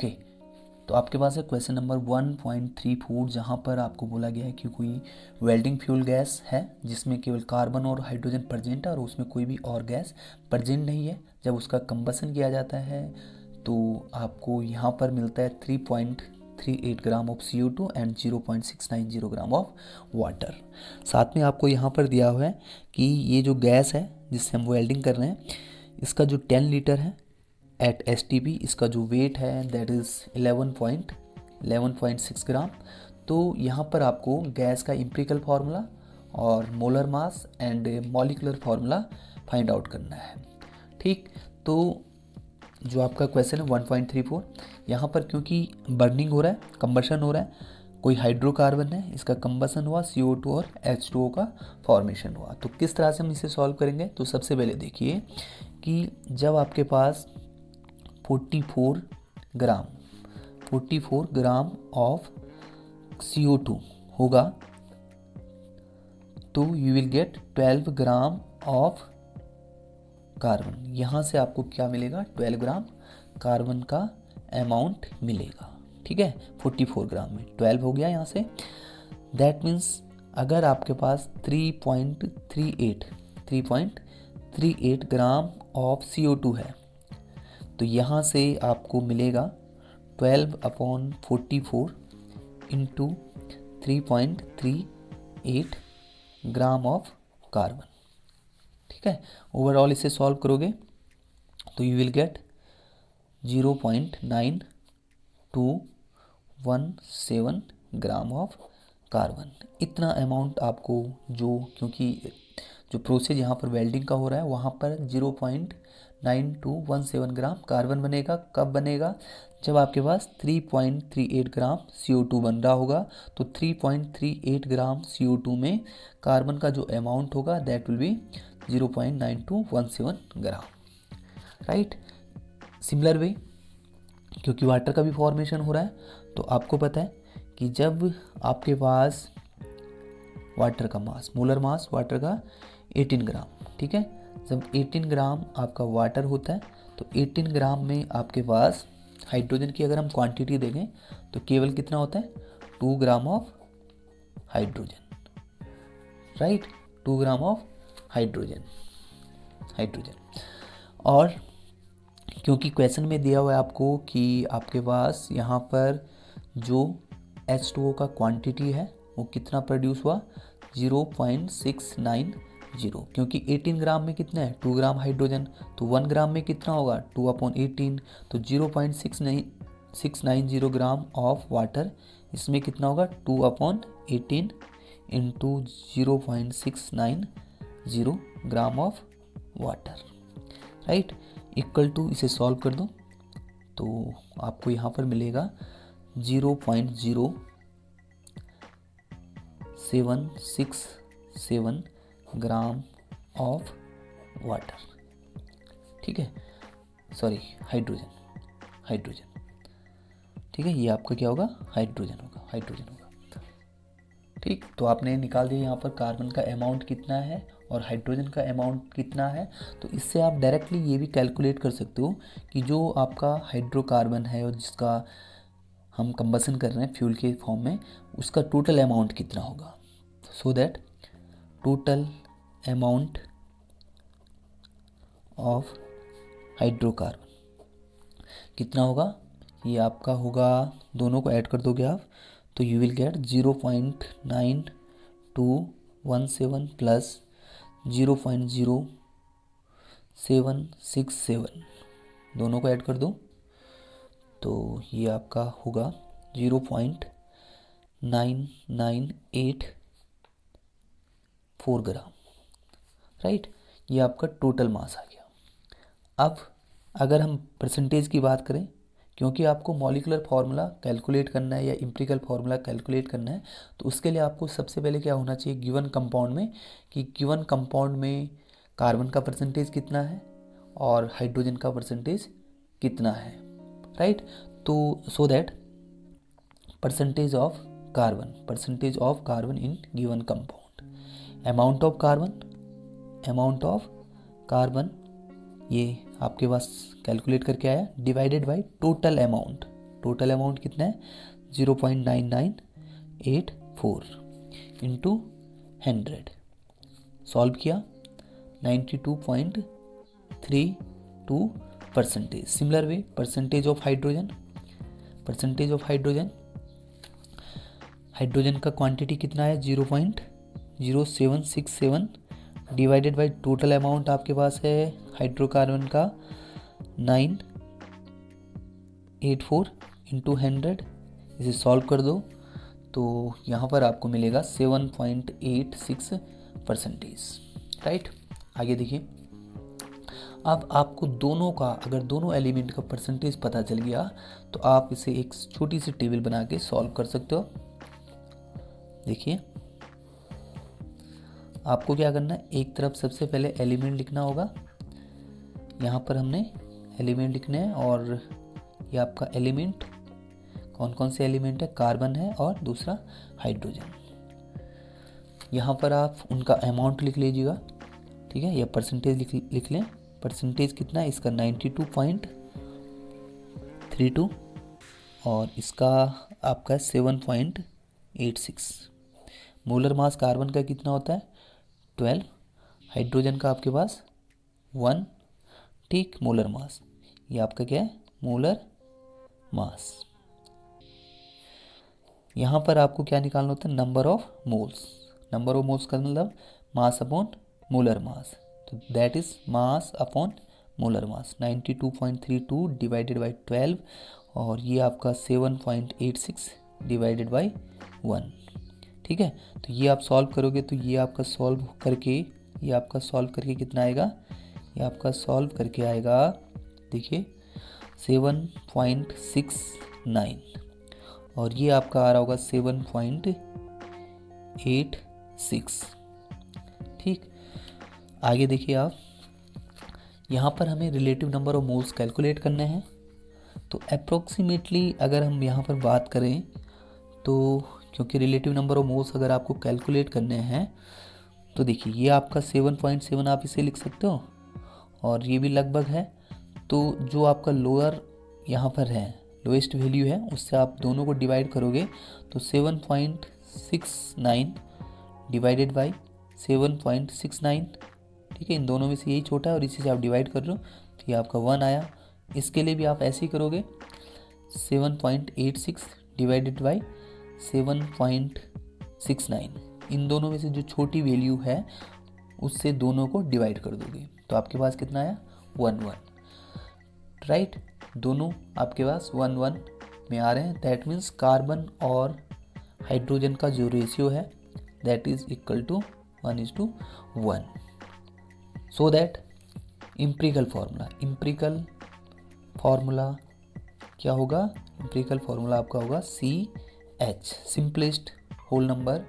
Okay, तो आपके पास है क्वेश्चन नंबर 1.34, जहाँ पर आपको बोला गया है कि कोई वेल्डिंग फ्यूल गैस है जिसमें केवल कार्बन और हाइड्रोजन प्रेजेंट है और उसमें कोई भी और गैस प्रेजेंट नहीं है। जब उसका कंबसन किया जाता है तो आपको यहाँ पर मिलता है 3.38 gram of CO2 and 0.690 gram of water. साथ में आपको यहाँ पर दिया हुआ है कि ये जो गैस है जिससे हम वेल्डिंग कर रहे हैं, इसका जो 10 लीटर है एट STP, इसका जो वेट है दैट इज़ 11.6 ग्राम। तो यहाँ पर आपको गैस का एम्पिरिकल फार्मूला और molar mass and molecular formula find out करना है। ठीक, तो जो आपका क्वेश्चन है 1.34, यहाँ पर क्योंकि बर्निंग हो रहा है, कंबशन हो रहा है, कोई हाइड्रोकार्बन है, इसका कंबसन हुआ, CO2 और H2O का फॉर्मेशन हुआ। तो किस तरह से हम इसे सॉल्व करेंगे? तो सबसे पहले देखिए कि जब आपके पास 44 ग्राम ऑफ CO2 होगा तो you will gate 12 gram of carbon. यहाँ से आपको क्या मिलेगा? 12 ग्राम कार्बन का अमाउंट मिलेगा। ठीक है, 44 ग्राम में 12 हो गया यहाँ से। दैट मीन्स अगर आपके पास 3.38 ग्राम ऑफ CO2 है तो यहाँ से आपको मिलेगा 12/44 इंटू 3.38 ग्राम ऑफ कार्बन। ठीक है, ओवरऑल इसे सॉल्व करोगे तो you will gate 0.9217 gram of carbon. इतना अमाउंट आपको क्योंकि जो प्रोसेस यहाँ पर वेल्डिंग का हो रहा है वहाँ पर 0.9217 ग्राम कार्बन बनेगा। कब बनेगा? जब आपके पास 3.38 ग्राम CO2 बन रहा होगा। तो 3.38 ग्राम CO2 में कार्बन का जो अमाउंट होगा that will B 0.9217 gram. Right, similar way क्योंकि वाटर का भी फॉर्मेशन हो रहा है तो आपको पता है कि जब आपके पास वाटर का मास, मोलर मास वाटर का 18 ग्राम, ठीक है, जब 18 ग्राम आपका वाटर होता है तो 18 ग्राम में आपके पास हाइड्रोजन की अगर हम क्वांटिटी देखें तो केवल कितना होता है? 2 gram of hydrogen. Right, 2 gram of hydrogen. और क्योंकि क्वेश्चन में दिया हुआ है आपको कि आपके पास यहाँ पर जो H2O का क्वांटिटी है वो कितना प्रोड्यूस हुआ? 0.690। क्योंकि 18 ग्राम में कितना है? 2 ग्राम हाइड्रोजन, तो 1 ग्राम में कितना होगा? 2/18, तो 0.690 ग्राम ऑफ वाटर, इसमें कितना होगा? 2/18 into 0.690 gram of water. Right, equal to, इसे सॉल्व कर दो तो आपको यहाँ पर मिलेगा 0.0767 ग्राम ऑफ वाटर। ठीक है, सॉरी, हाइड्रोजन। ठीक है, ये आपका क्या होगा? हाइड्रोजन होगा। ठीक, तो आपने निकाल दिया यहाँ पर कार्बन का अमाउंट कितना है और हाइड्रोजन का अमाउंट कितना है। तो इससे आप डायरेक्टली ये भी कैलकुलेट कर सकते हो कि जो आपका हाइड्रोकार्बन है और जिसका हम कंबसन कर रहे हैं फ्यूल के फॉर्म में, उसका टोटल अमाउंट कितना होगा। So that total amount of hydrocarbon कितना होगा? ये आपका होगा, दोनों को ऐड कर दोगे आप तो यू विल गेट 0.9217 प्लस 0.0767, दोनों को ऐड कर दो तो ये आपका होगा 0.9984 ग्राम। राइट, ये आपका टोटल मास आ गया। अब अगर हम परसेंटेज की बात करें, क्योंकि आपको मॉलिक्यूलर फार्मूला कैलकुलेट करना है या एम्पिरिकल फार्मूला कैलकुलेट करना है, तो उसके लिए आपको सबसे पहले क्या होना चाहिए गिवन कंपाउंड में, कि गिवन कंपाउंड में कार्बन का परसेंटेज कितना है और हाइड्रोजन का परसेंटेज कितना है। राइट, तो so that percentage of carbon in given compound, amount of carbon ये आपके पास कैलकुलेट करके आया, divided by total amount total amount कितना है 0.9984 इंटू 100, सॉल्व किया 92.32%। Similar way percentage of hydrogen, hydrogen का क्वांटिटी कितना है 0.0767 डिवाइडेड बाय टोटल अमाउंट आपके पास है हाइड्रोकार्बन का 984 इंटू 100। इसे सॉल्व कर दो तो यहाँ पर आपको मिलेगा 7.86%। राइट, आगे देखिए। अब आपको दोनों का, अगर दोनों एलिमेंट का परसेंटेज पता चल गया तो आप इसे एक छोटी सी टेबल बना के सॉल्व कर सकते हो। देखिए, आपको क्या करना है, एक तरफ सबसे पहले एलिमेंट लिखना होगा। यहाँ पर हमने एलिमेंट लिखने हैं और ये आपका एलिमेंट, कौन कौन से एलिमेंट है, कार्बन है और दूसरा हाइड्रोजन। यहाँ पर आप उनका अमाउंट लिख लीजिएगा, ठीक है, या परसेंटेज लिख लें। परसेंटेज कितना है इसका 92.32 और इसका आपका 7.86। मोलर मास कार्बन का कितना होता है 12, हाइड्रोजन का आपके पास 1, ठीक, मोलर मास, ये आपका क्या है मोलर मास। यहाँ पर आपको क्या निकालना होता है, number of moles. Number of moles का मतलब मास अपॉन मोलर मास, तो that is mass upon molar mass 92.32 divided by 12 और ये आपका 7.86 डिवाइडेड बाई 1, ठीक है। तो ये आप सॉल्व करोगे तो ये आपका सॉल्व करके कितना आएगा, ये आपका सॉल्व करके आएगा, देखिए 7.69 और ये आपका आ रहा होगा 7.86, ठीक। आगे देखिए आप, यहाँ पर हमें relative number of moles calculate करने हैं। तो अप्रोक्सीमेटली अगर हम यहाँ पर बात करें तो, क्योंकि रिलेटिव नंबर ऑफ मोल्स अगर आपको कैलकुलेट करने हैं तो देखिए ये आपका 7.7 आप इसे लिख सकते हो और ये भी लगभग है। तो जो आपका लोअर यहाँ पर है, लोएस्ट वैल्यू है, उससे आप दोनों को डिवाइड करोगे तो 7.69 डिवाइडेड बाई 7.69, ठीक है, इन दोनों में से यही छोटा है और इसी से आप डिवाइड कर रहे हो तो ये आपका 1 आया। इसके लिए भी आप ऐसे ही करोगे 7.86 डिवाइडेड बाई 7.69, इन दोनों में से जो छोटी वैल्यू है उससे दोनों को डिवाइड कर दोगे तो आपके पास कितना आया 1, राइट। दोनों आपके पास 1 में आ रहे हैं, दैट मीन्स कार्बन और हाइड्रोजन का जो रेशियो है that is equal to 1:1। So that empirical formula क्या होगा, इम्पिरिकल फॉर्मूला आपका होगा CH, सिंपलेस्ट होल नंबर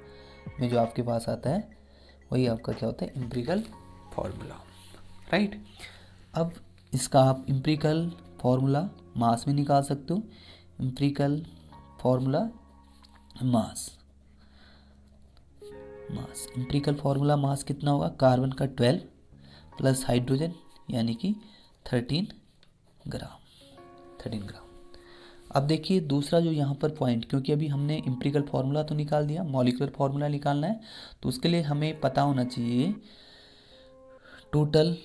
में जो आपके पास आता है वही आपका क्या होता है इम्पिरिकल फॉर्मूला, राइट। अब इसका आप इम्पिरिकल फॉर्मूला मास में निकाल सकते हो। Empirical formula mass empirical formula mass कितना होगा, कार्बन का 12 प्लस हाइड्रोजन यानी कि 13 ग्राम। अब देखिए दूसरा जो यहाँ पर पॉइंट, क्योंकि अभी हमने इम्पिरिकल फार्मूला तो निकाल दिया, मॉलिक्यूलर फार्मूला निकालना है, तो उसके लिए हमें पता होना चाहिए टोटल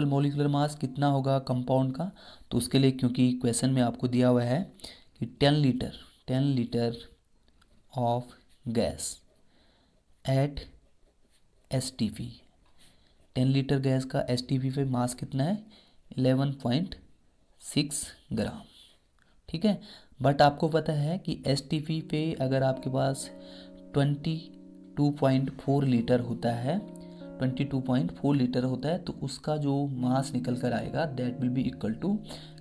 मॉलिक्यूलर मास कितना होगा कंपाउंड का। तो उसके लिए, क्योंकि क्वेश्चन में आपको दिया हुआ है कि 10 litre of gas at STP, 10 litre gas का STP पे मास कितना है 11.6 ग्राम, ठीक है। बट आपको पता है कि STP पे अगर आपके पास 22.4 लीटर होता है, 22.4 लीटर होता है, तो उसका जो मास निकल कर आएगा that will be equal to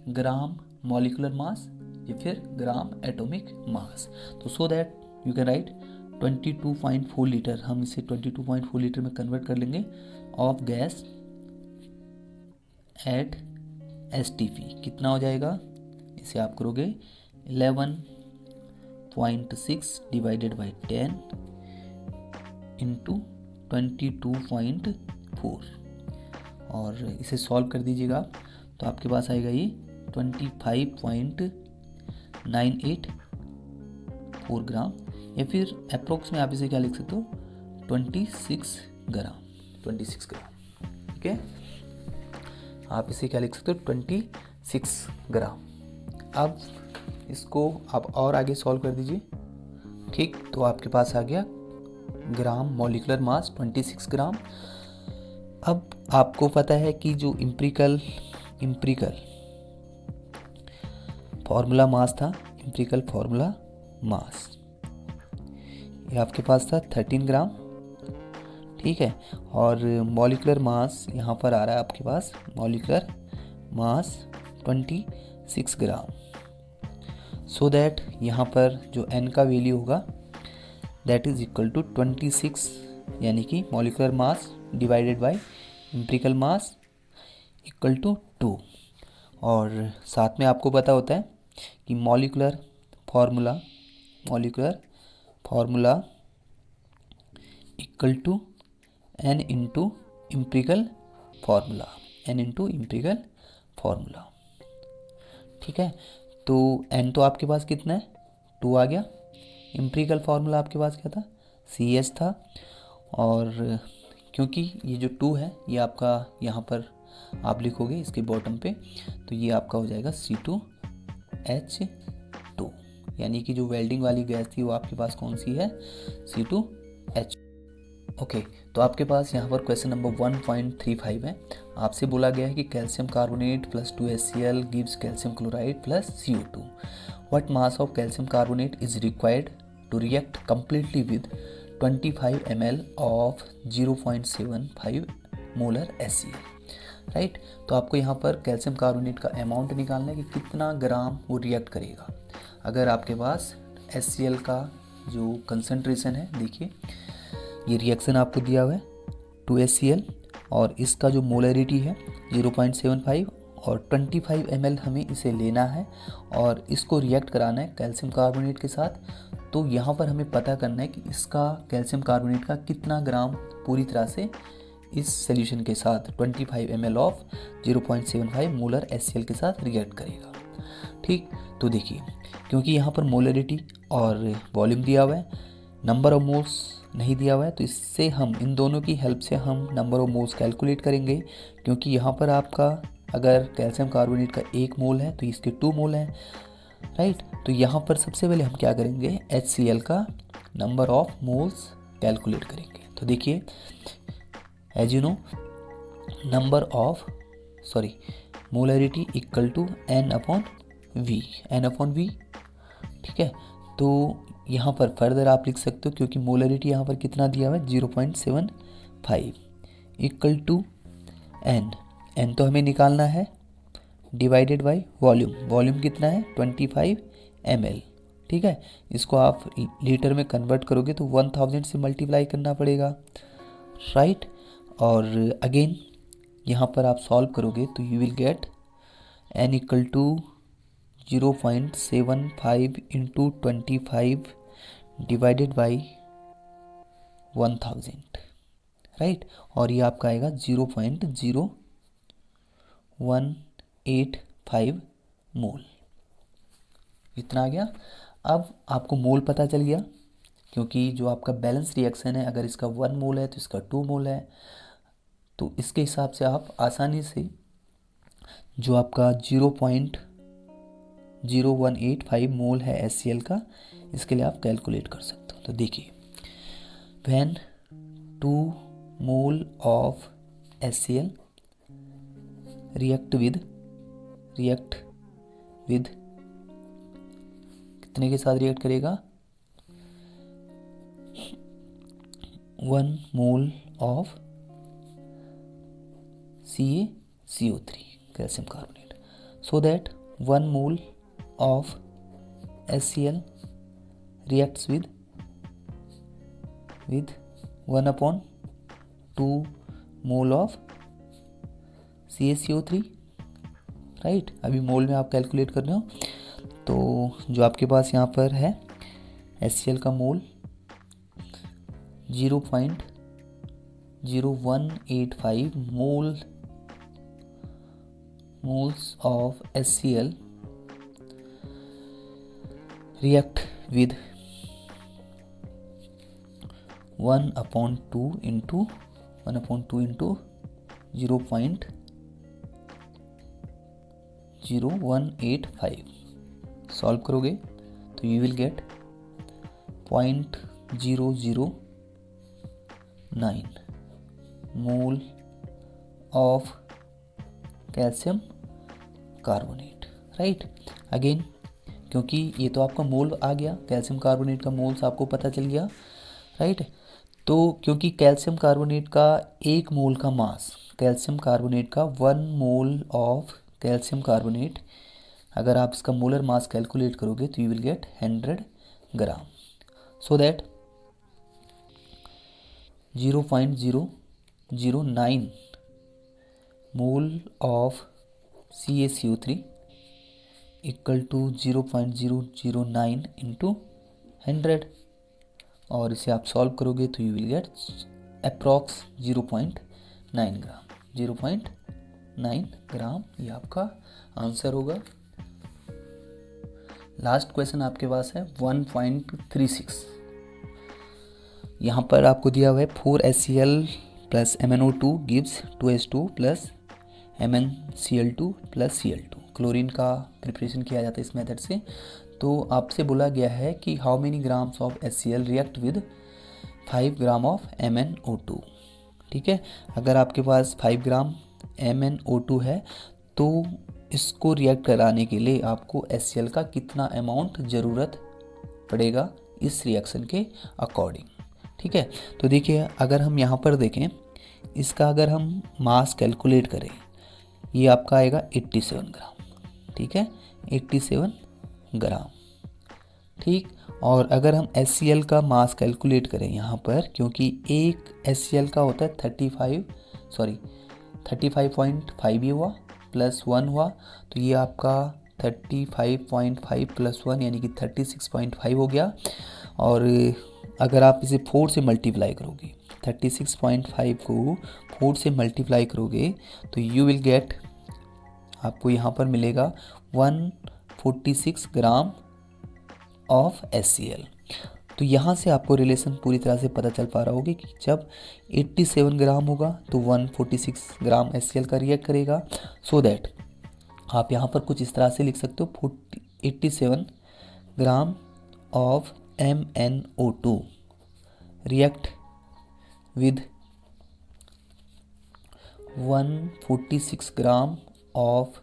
gram molecular mass या फिर ग्राम एटॉमिक मास। तो so that you can write 22.4 litre, हम इसे 22.4 लीटर में कन्वर्ट कर लेंगे, ऑफ गैस एट STP कितना हो जाएगा, इसे आप करोगे 11.6 डिवाइडेड बाई 10 इंटू 22.4 और इसे सॉल्व कर दीजिएगा तो आपके पास आएगा ये 25.984 ग्राम, या फिर अप्रोक्स में आप इसे क्या लिख सकते हो 26 ग्राम। ठीक है, आप इसे क्या लिख सकते हो 26 ग्राम। अब इसको आप और आगे सॉल्व कर दीजिए। ठीक, तो आपके पास आ गया ग्राम मॉलिक्यूलर मास 26 ग्राम। अब आपको पता है कि जो इम्पिरिकल फॉर्मूला मास था, इम्पिरिकल फॉर्मूला मास ये आपके पास था 13 ग्राम। ठीक है, और मॉलिक्यूलर मास यहाँ पर आ रहा है आपके पास, molecular mass 26 gram. So that यहाँ पर जो n का वैल्यू होगा दैट इज इक्वल टू 26, यानी कि molecular mass divided by empirical mass equal to 2। और साथ में आपको पता होता है कि molecular formula equal to n into empirical formula. ठीक है, तो n तो आपके पास कितना है 2 आ गया। इम्पिरिकल फार्मूला आपके पास क्या था CS था, और क्योंकि ये जो 2 है ये आपका यहाँ पर आप लिखोगे इसके बॉटम पे, तो ये आपका हो जाएगा C2H2, यानी कि जो वेल्डिंग वाली गैस थी वो आपके पास कौन सी है C2H। ओके, तो आपके पास यहाँ पर क्वेश्चन नंबर 1.35 है। आपसे बोला गया है कि calcium carbonate plus 2HCl gives calcium chloride plus CO2। What mass of calcium carbonate is required to react completely with 25 ml of 0.75 molar HCl। Right, तो आपको यहाँ पर कैल्शियम कार्बोनेट का अमाउंट निकालना है कि कितना ग्राम वो रिएक्ट करेगा। अगर आपके पास HCl का जो कंसंट्रेशन है, देखिए ये रिएक्शन आपको दिया हुआ है 2HCl, और इसका जो मोलरिटी है 0.75, और 25 ml हमें इसे लेना है और इसको रिएक्ट कराना है कैल्शियम कार्बोनेट के साथ। तो यहाँ पर हमें पता करना है कि इसका कैल्शियम कार्बोनेट का कितना ग्राम पूरी तरह से इस सॉल्यूशन के साथ 25 ml ऑफ 0.75 मोलर HCl के साथ रिएक्ट करेगा। ठीक, तो देखिए क्योंकि यहाँ पर मोलरिटी और वॉल्यूम दिया हुआ है, नंबर ऑफ मोल्स नहीं दिया हुआ है, तो इससे हम इन दोनों की हेल्प से हम नंबर ऑफ मोल्स कैलकुलेट करेंगे। क्योंकि यहाँ पर आपका अगर कैल्शियम कार्बोनेट का 1 मोल है तो इसके 2 मोल हैं। राइट, तो यहाँ पर सबसे पहले हम क्या करेंगे HCl का नंबर ऑफ मोल्स कैलकुलेट करेंगे। तो देखिए as you know molarity equal to n upon v। ठीक है, तो यहाँ पर फर्दर आप लिख सकते हो, क्योंकि मोलरिटी यहाँ पर कितना दिया हुआ है 0.75 इक्वल टू n तो हमें निकालना है डिवाइडेड बाय वॉल्यूम कितना है 25 ml। ठीक है, इसको आप लीटर में कन्वर्ट करोगे तो 1000 से मल्टीप्लाई करना पड़ेगा। राइट, और अगेन यहाँ पर आप सॉल्व करोगे तो you will get n equal to 0.75 into 25 divided by 1000। Right, और ये आपका आएगा 0.0185 मोल, इतना आ गया। अब आपको मोल पता चल गया, क्योंकि जो आपका बैलेंस रिएक्शन है अगर इसका 1 मोल है तो इसका 2 मोल है, तो इसके हिसाब से आप आसानी से जो आपका 0.0185 मोल है HCl का, इसके लिए आप कैलकुलेट कर सकते हो। तो देखिए when 2 mole of HCl react with कितने के साथ रिएक्ट करेगा 1 मोल of CaCO3 calcium carbonate, so that 1 mole of HCl reacts with 1/2 mole of CaCO3। Right, अभी मोल में आप कैलकुलेट कर रहे हो, तो जो आपके पास यहाँ पर है HCl का मोल 0.0185 मोल moles of HCl react with 1/2 into 0.0185 solve करोगे तो you will gate 0.009 mole of calcium carbonate, right. Again क्योंकि ये तो आपका मोल आ गया, कैल्शियम कार्बोनेट का मोल्स आपको पता चल गया, राइट। तो क्योंकि कैल्शियम कार्बोनेट का 1 मोल का मास, कैल्शियम कार्बोनेट का 1 मोल ऑफ कैल्शियम कार्बोनेट, अगर आप इसका मोलर मास कैलकुलेट करोगे तो you will get 100 gram. So that 0.009 mole of CaCO3 equal to 0.009 into 100, और इसे आप सॉल्व करोगे तो you will get approx 0.9 gram. 0.9 gram ये आपका आंसर होगा। लास्ट क्वेश्चन आपके पास है 1.36। यहाँ पर आपको दिया हुआ है 4HCl plus MnO2 gives 2H2 plus MnCl2 plus Cl2। Chlorine का प्रिपरेशन किया जाता है इस मेथड से। तो आपसे बोला गया है कि how many grams of HCl react with 5 gram of MnO2, ठीक है। अगर आपके पास 5 ग्राम MnO2 है तो इसको रिएक्ट कराने के लिए आपको HCl का कितना अमाउंट ज़रूरत पड़ेगा इस रिएक्शन के अकॉर्डिंग, ठीक है। तो देखिए अगर हम यहाँ पर देखें, इसका अगर हम मास कैलकुलेट करें, ये आपका आएगा 87 ग्राम, ठीक है, 87 ग्राम, ठीक। और अगर हम HCl का मास कैलकुलेट करें यहाँ पर, क्योंकि एक HCl का होता है 35.5 ये हुआ प्लस 1 हुआ, तो ये आपका 35.5 प्लस 1 यानी कि 36.5 हो गया। और अगर आप इसे 4 से मल्टीप्लाई करोगे, 36.5 को 4 से मल्टीप्लाई करोगे तो यू विल गेट, आपको यहाँ पर मिलेगा 146 ग्राम ऑफ HCl। तो यहाँ से आपको रिलेशन पूरी तरह से पता चल पा रहा होगा कि जब 87 ग्राम होगा तो 146 ग्राम HCl का रिएक्ट करेगा। सो दैट आप यहाँ पर कुछ इस तरह से लिख सकते हो 87 gram of MnO2 react with 146 gram of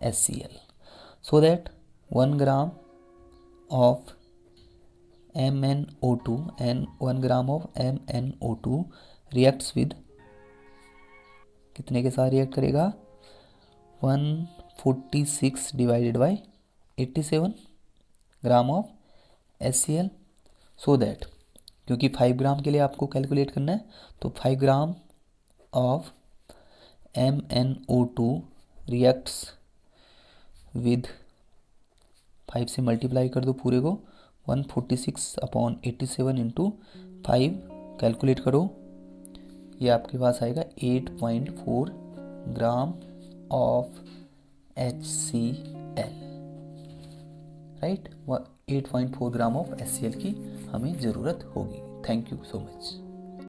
HCl, so that 1 gram of MnO2 and 1 gram of MnO2 reacts with कितने के साथ रिएक्ट करेगा, 146 divided by 87 gram of HCl। So that क्योंकि 5 ग्राम के लिए आपको कैलकुलेट करना है तो 5 gram of MnO2 reacts with 5 से मल्टीप्लाई कर दो पूरे को, 146/87 इंटू 5 कैलकुलेट करो, ये आपके पास आएगा 8.4 gram of HCl, right. 8.4 gram of HCl की हमें ज़रूरत होगी। Thank you so much.